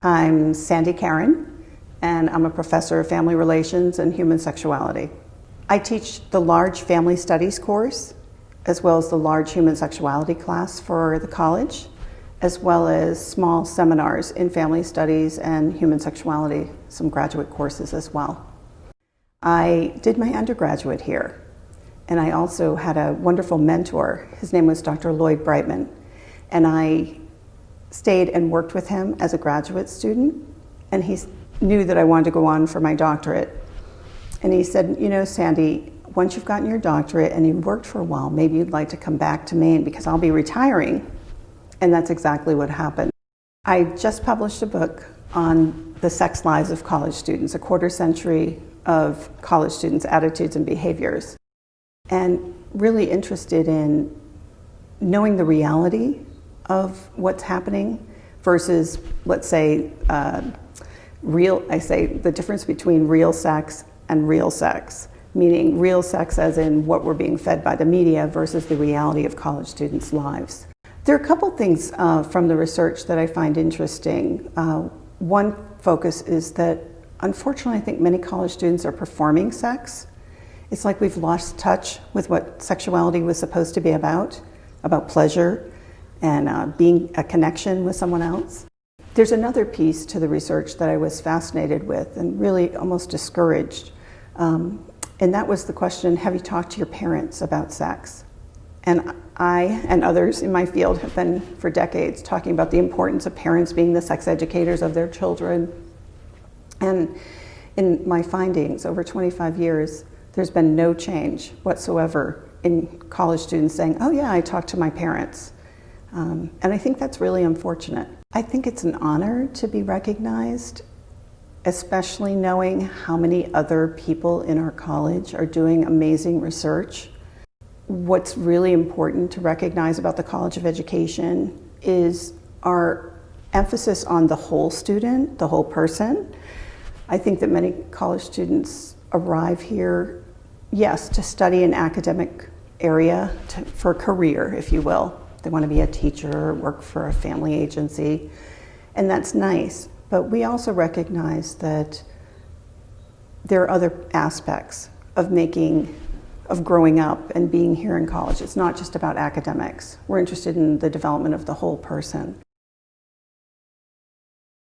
I'm Sandra Caron, and I'm a professor of family relations and human sexuality. I teach the large family studies course, as well as the large human sexuality class for the college, as well as small seminars in family studies and human sexuality, some graduate courses as well. I did my undergraduate here, and I also had a wonderful mentor. His name was Dr. Lloyd Brightman, and I stayed and worked with him as a graduate student, and he knew that I wanted to go on for my doctorate. And he said, you know, Sandy, once you've gotten your doctorate and you've worked for a while, maybe you'd like to come back to Maine because I'll be retiring. And that's exactly what happened. I just published a book on the sex lives of college students, a quarter century of college students' attitudes and behaviors, and really interested in knowing the reality of what's happening versus, let's say, I say the difference between real sex and real sex, meaning real sex as in what we're being fed by the media versus the reality of college students' lives. There are a couple things from the research that I find interesting. One focus is that, unfortunately, I think many college students are performing sex. It's like we've lost touch with what sexuality was supposed to be about pleasure and being a connection with someone else. There's another piece to the research that I was fascinated with and really almost discouraged. And that was the question, have you talked to your parents about sex? And I and others in my field have been for decades talking about the importance of parents being the sex educators of their children. And in my findings over 25 years, there's been no change whatsoever in college students saying, oh yeah, I talked to my parents. And I think that's really unfortunate. I think it's an honor to be recognized, especially knowing how many other people in our college are doing amazing research. What's really important to recognize about the College of Education is our emphasis on the whole student, the whole person. I think that many college students arrive here, yes, to study an academic area, for a career, if you will. They want to be a teacher or work for a family agency, and that's nice. But we also recognize that there are other aspects of growing up and being here in college. It's not just about academics. We're interested in the development of the whole person.